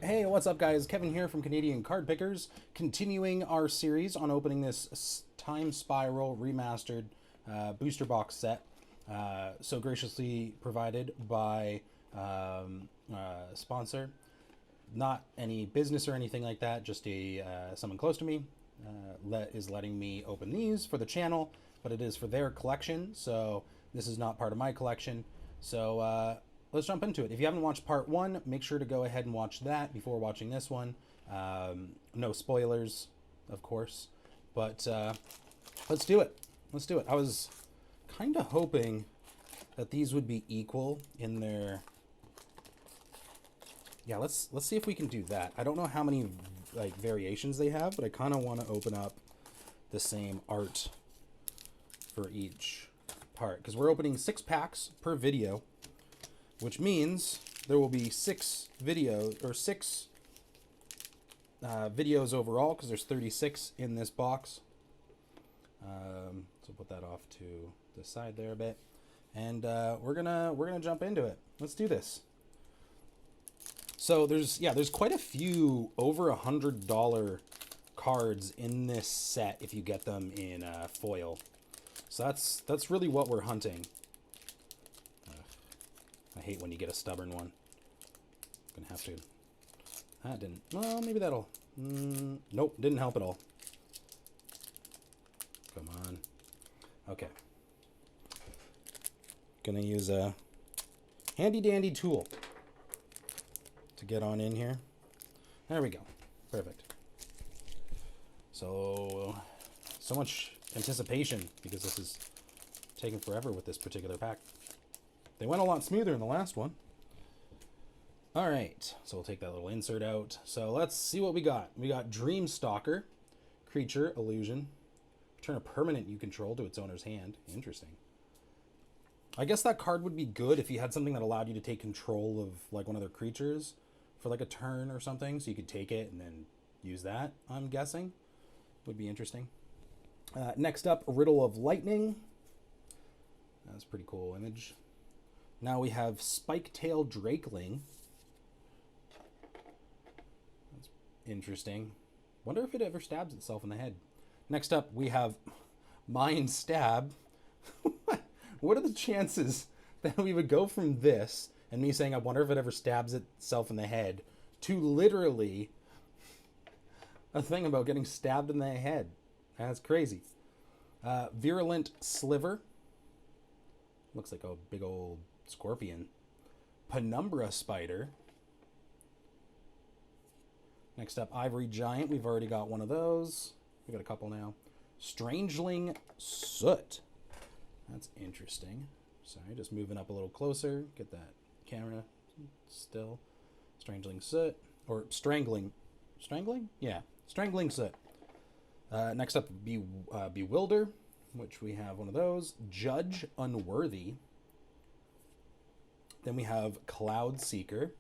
Hey, what's up guys? Kevin here from Canadian Card Pickers, continuing our series on opening this Time Spiral Remastered booster box set, so graciously provided by sponsor. Not any business or anything like that, just someone close to me is letting me open these for the channel, but it is for their collection, so this is not part of my collection. So let's jump into it. If you haven't watched part one, make sure to go ahead and watch that before watching this one. No spoilers, of course, but let's do it. Let's do it. I was kind of hoping that these would be equal in their... Yeah, let's see if we can do that. I don't know how many like variations they have, but I kind of want to open up the same art for each part, because we're opening 6 packs per video, which means there will be 6 videos, or 6 videos overall, because there's 36 in this box. So put that off to the side there a bit, and we're gonna jump into it. Let's do this. So there's quite a few over $100 cards in this set if you get them in foil. So that's really what we're hunting. I hate when you get a stubborn one. Gonna have to. That didn't. Well, maybe that'll. Nope, didn't help at all. Come on. Okay. Gonna use a handy dandy tool to get on in here. There we go. Perfect. So much anticipation because this is taking forever with this particular pack. They went a lot smoother in the last one. All right, so we'll take that little insert out. So let's see what we got. We got Dream Stalker, creature, illusion. Return a permanent you control to its owner's hand. Interesting. I guess that card would be good if you had something that allowed you to take control of like one of their creatures for like a turn or something, so you could take it and then use that, I'm guessing. Would be interesting. Next up, Riddle of Lightning. That's a pretty cool image. Now we have Spike-Tail Drakeling. That's interesting. Wonder if it ever stabs itself in the head. Next up, we have Mind Stab. What are the chances that we would go from this, and me saying, I wonder if it ever stabs itself in the head, to literally a thing about getting stabbed in the head? That's crazy. Virulent Sliver. Looks like a big old scorpion. Penumbra Spider. Next up, Ivory Giant. We've already got one of those. We got a couple now. Strangeling Soot. That's interesting. Sorry, just moving up a little closer. Get that camera still. Strangeling Soot. Or Strangling. Strangling? Yeah. Strangling Soot. Next up, Bewilder, which we have one of those. Judge Unworthy. Then we have Cloud Seeker.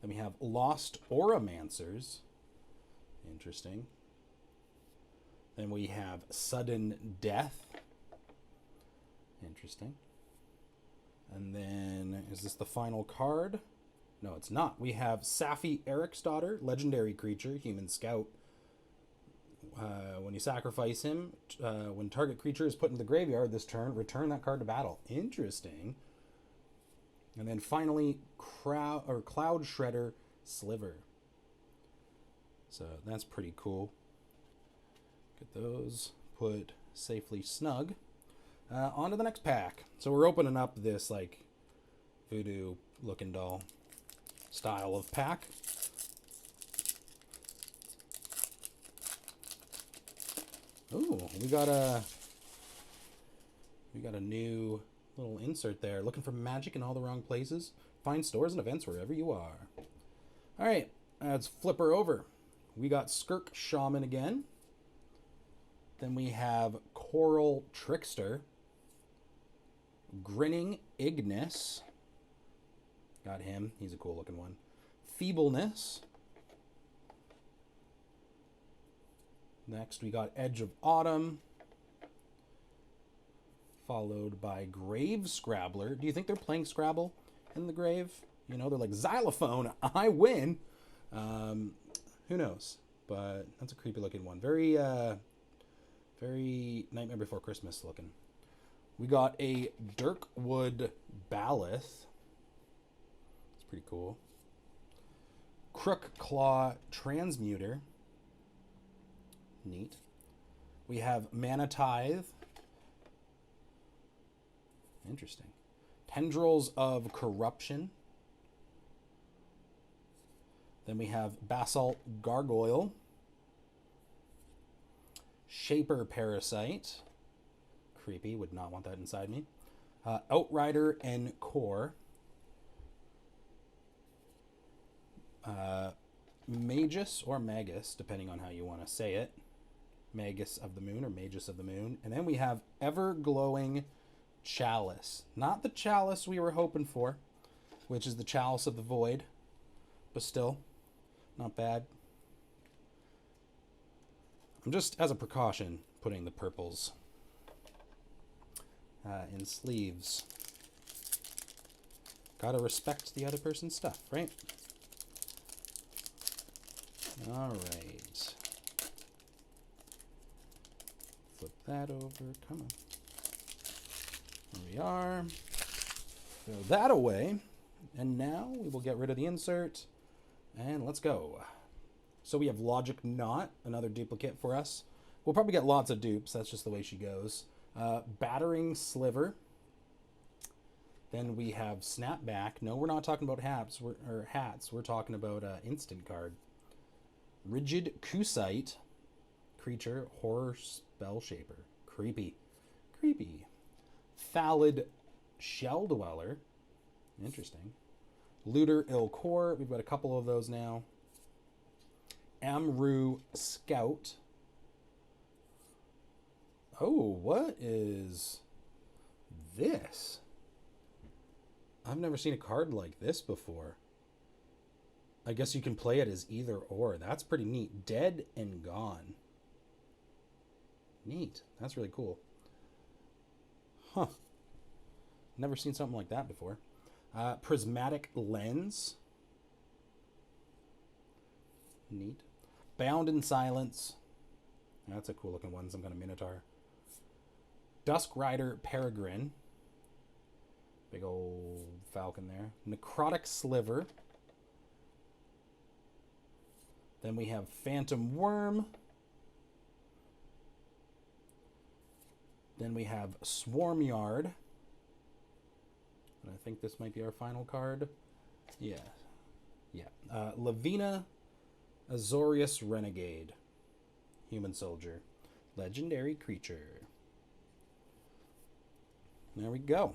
Then we have Lost Auramancers. Interesting. Then we have Sudden Death. Interesting. And then, is this the final card? No, it's not. We have Safi Eriksdotter, legendary creature, human scout. When you sacrifice him, when target creature is put into the graveyard this turn, return that card to battle. Interesting. And then finally, Cloud Shredder Sliver. So that's pretty cool. Get those put safely snug. On to the next pack. So we're opening up this like voodoo looking doll style of pack. Ooh, we got a new little insert there. Looking for magic in all the wrong places? Find stores and events wherever you are. All right, let's flip her over. We got Skirk Shaman again. Then we have Coral Trickster. Grinning Ignis. Got him. He's a cool looking one. Feebleness. Next, we got Edge of Autumn. Followed by Grave Scrabbler. Do you think they're playing Scrabble in the grave? You know, they're like, xylophone, I win. Who knows? But that's a creepy looking one. Very, very Nightmare Before Christmas looking. We got a Dirkwood Ballast. It's pretty cool. Crook Claw Transmuter. Neat. We have Mana Tithe. Interesting. Tendrils of Corruption. Then we have Basalt Gargoyle. Shaper Parasite. Creepy. Would not want that inside me. Outrider and Core. Magus or Magus, depending on how you want to say it. Magus of the Moon or Magus of the Moon. And then we have Ever-Glowing Chalice. Not the chalice we were hoping for, which is the Chalice of the Void. But still, not bad. I'm just, as a precaution, putting the purples in sleeves. Gotta respect the other person's stuff, right? All right. Flip that over. Come on. There we are. Throw that away. And now we will get rid of the insert. And let's go. So we have Logic Knot, another duplicate for us. We'll probably get lots of dupes. That's just the way she goes. Battering Sliver. Then we have Snapback. No, we're not talking about hats. We're talking about instant card. Rigid Kusite. Creature. Horror Spell Shaper. Creepy. Creepy. Thallid Shell Dweller. Interesting. Looter Ilcore. We've got a couple of those now. Amru Scout. Oh, what is this? I've never seen a card like this before. I guess you can play it as either or. That's pretty neat. Dead and Gone. Neat. That's really cool. Huh. Never seen something like that before. Prismatic Lens. Neat. Bound in Silence. That's a cool looking one. Some kind of Minotaur. Dusk Rider Peregrine. Big old falcon there. Necrotic Sliver. Then we have Phantom Worm. Then we have Swarm Yard. And I think this might be our final card. Yeah. Yeah. Lavina Azorius Renegade. Human Soldier. Legendary creature. There we go.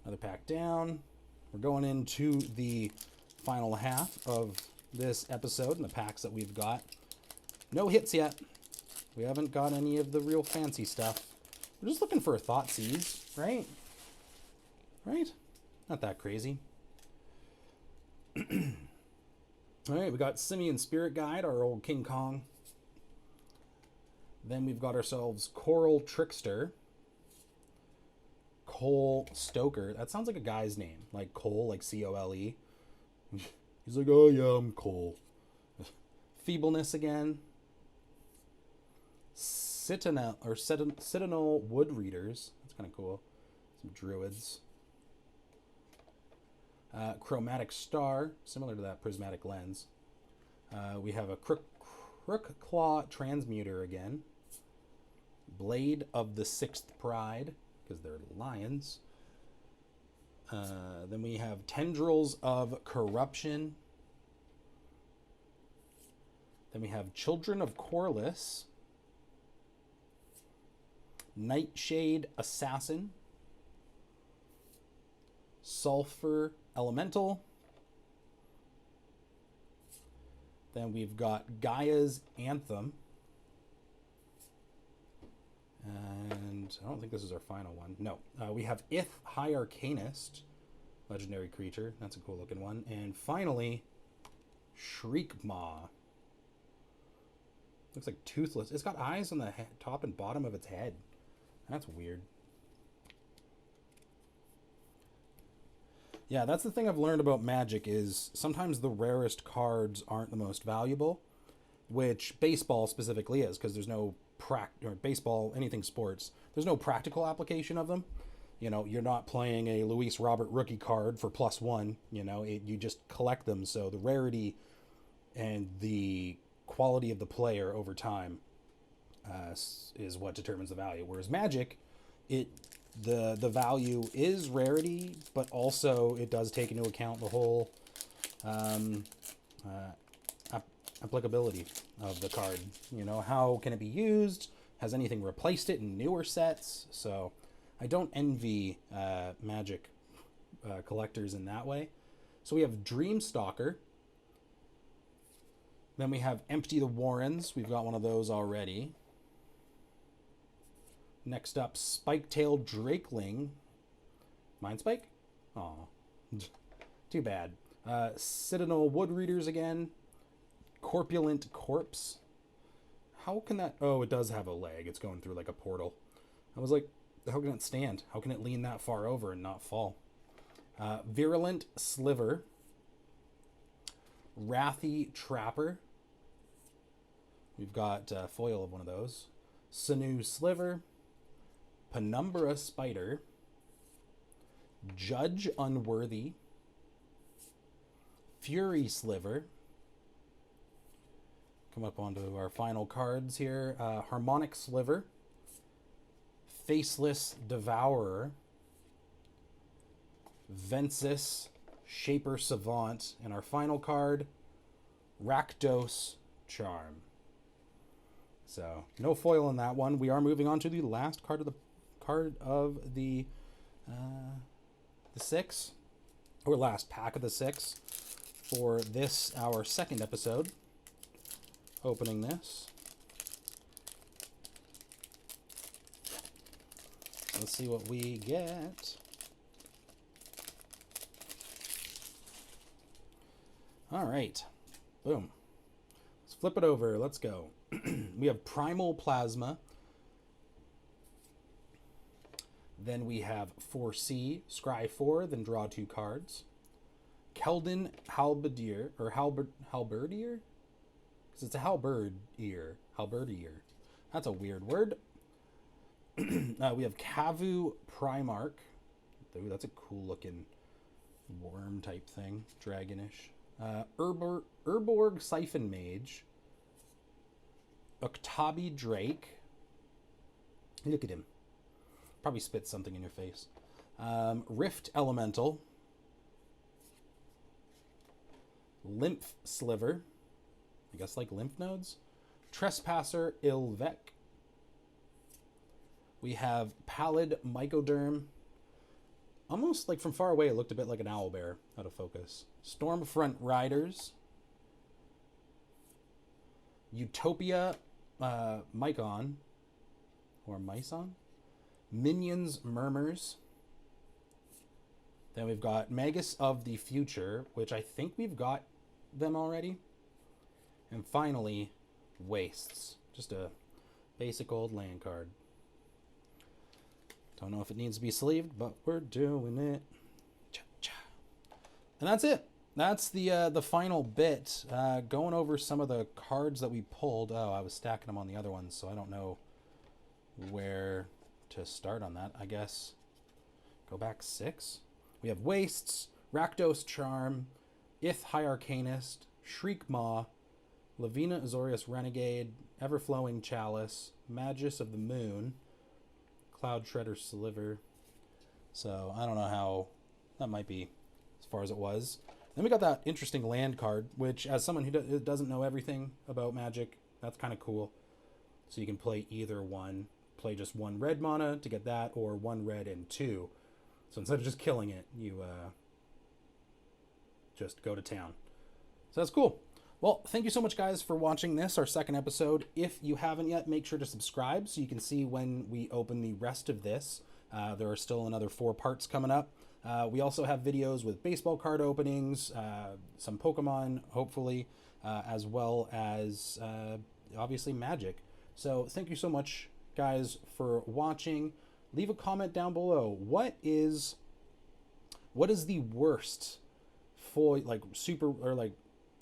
Another pack down. We're going into the final half of this episode and the packs that we've got. No hits yet. We haven't got any of the real fancy stuff. We're just looking for a Thoughtseize, right? Right? Not that crazy. All right, we got Simian Spirit Guide, our old King Kong. Then we've got ourselves Coral Trickster. Cole Stoker. That sounds like a guy's name. Like Cole, like C-O-L-E. He's like, oh yeah, I'm Cole. Feebleness again. Citadel Wood Readers. That's kind of cool. Some druids. Chromatic Star, similar to that Prismatic Lens. We have a Crook Claw Transmuter again. Blade of the Sixth Pride, because they're lions. Then we have Tendrils of Corruption. Then we have Children of Corliss. Nightshade Assassin. Sulfur Elemental. Then we've got Gaia's Anthem. And I don't think this is our final one. No. We have Ith High Arcanist. Legendary creature. That's a cool looking one. And finally, Shriekmaw. Looks like toothless. It's got eyes on the top and bottom of its head. That's weird. Yeah, that's the thing I've learned about Magic is sometimes the rarest cards aren't the most valuable, which baseball specifically is because there's no or baseball, anything sports, there's no practical application of them. You know, you're not playing a Luis Robert rookie card for +1. You know, you just collect them. So the rarity and the quality of the player over time is what determines the value. Whereas Magic, it the value is rarity, but also it does take into account the whole applicability of the card. You know, how can it be used? Has anything replaced it in newer sets? So I don't envy Magic collectors in that way. So we have Dreamstalker. Then we have Empty the Warrens. We've got one of those already. Next up, Spike-tailed Drakeling. Mind Spike? Aw. Too bad. Citadel Woodreaders again. Corpulent Corpse. How can that... Oh, it does have a leg. It's going through like a portal. I was like, how can it stand? How can it lean that far over and not fall? Virulent Sliver. Wrathy Trapper. We've got foil of one of those. Sinew Sliver. Penumbra Spider. Judge Unworthy. Fury Sliver. Come up onto our final cards here. Harmonic Sliver. Faceless Devourer. Ventus Shaper Savant. And our final card, Rakdos Charm. So, no foil in that one. We are moving on to the last card of the 6, or last pack of the 6 for this, our second episode. Opening this. Let's see what we get. All right. Boom. Let's flip it over. Let's go. We have Primal Plasma. Then we have 4C, scry 4, then draw 2 cards. Keldon Halberdier, or Halberdier? Because it's a halberdier. That's a weird word. We have Kavu Primarch. Ooh, that's a cool looking worm type thing. Dragonish. Urborg Siphon Mage. Octabi Drake. Look at him. Probably spit something in your face. Rift Elemental. Lymph Sliver. I guess like lymph nodes. Trespasser Ilvek. We have Pallid Mycoderm. Almost like from far away, it looked a bit like an owlbear out of focus. Stormfront Riders. Utopia Mycon. Or Myson. Minions Murmurs. Then we've got Magus of the Future, which I think we've got them already. And finally, Wastes. Just a basic old land card. Don't know if it needs to be sleeved, but we're doing it. Cha-cha. And that's it. That's the final bit. Going over some of the cards that we pulled. Oh, I was stacking them on the other ones, so I don't know where to start on that. I guess go back 6. We have Wastes, Rakdos Charm, Ith High Arcanist, Shriek Maw, Lavina Azorius Renegade, Everflowing Chalice, Magus of the Moon, Cloud Shredder Sliver. So I don't know how that might be as far as it was. Then we got that interesting land card, which as someone who doesn't know everything about Magic, that's kind of cool. So you can play either one. Play just 1 red mana to get that, or 1 red and 2. So instead of just killing it, you just go to town. So that's cool. Well, thank you so much, guys, for watching this, our second episode. If you haven't yet, make sure to subscribe so you can see when we open the rest of this. There are still another 4 parts coming up. We also have videos with baseball card openings, some Pokemon, hopefully, as well as, obviously, Magic. So thank you so much, guys, for watching. Leave a comment down below. What is What is the worst foil, like super, or like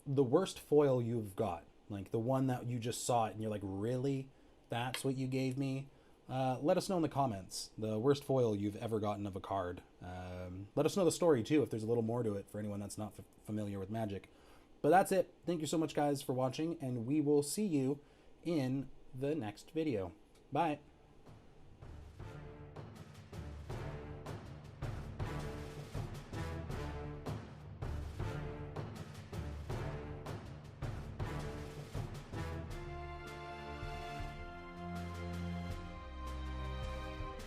the worst foil you've got? Like the one that you just saw it and you're like, really? That's what you gave me? Let us know in the comments the worst foil you've ever gotten of a card. Let us know the story too, if there's a little more to it for anyone that's not familiar with Magic. But that's it. Thank you so much, guys, for watching, and we will see you in the next video. Bye.